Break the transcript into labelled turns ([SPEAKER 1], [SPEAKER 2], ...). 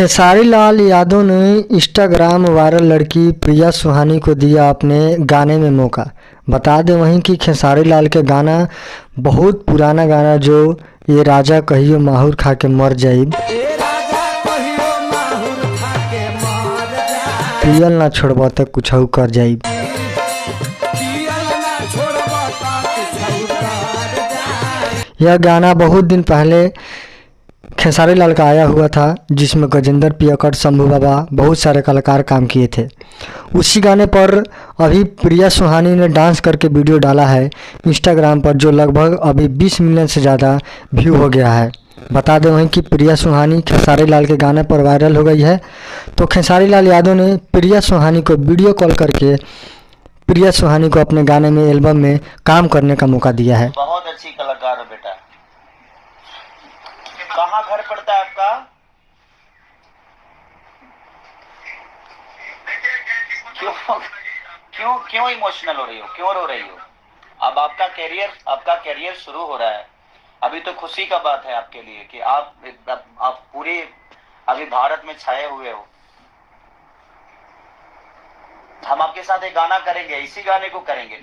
[SPEAKER 1] खेसारी लाल यादव ने Instagram viral लड़की प्रिया सुहानी को दिया अपने गाने में मौका। बता दें वहीं कि खेसारी लाल के गाना बहुत पुराना गाना जो ये राजा कहियो माहुर खा के मर जाइब, पियल ना छोड़ब तक कुछ कर जाइब। यह गाना बहुत दिन पहले खेसारी लाल का आया हुआ था, जिसमें गजेंद्र पियकड़, शंभू बाबा, बहुत सारे कलाकार काम किए थे। उसी गाने पर अभी प्रिया सुहानी ने डांस करके वीडियो डाला है इंस्टाग्राम पर, जो लगभग अभी 20 मिलियन से ज़्यादा व्यू हो गया है। बता दें वहीं कि प्रिया सुहानी खेसारी लाल के गाने पर वायरल हो गई है। तो खेसारी लाल यादव ने प्रिया सुहानी को वीडियो कॉल करके प्रिया सुहानी को अपने गाने में, एल्बम में काम करने का मौका दिया है।
[SPEAKER 2] बहुत अच्छी कलाकार हो बेटा। कहाँ घर पड़ता है आपका? क्यों क्यों क्यों इमोशनल हो रही हो, क्यों रो रही हो? अब आपका करियर शुरू हो रहा है। अभी तो खुशी का बात है आपके लिए कि आप पूरे अभी भारत में छाए हुए हो। हम आपके साथ एक गाना करेंगे, इसी गाने को करेंगे।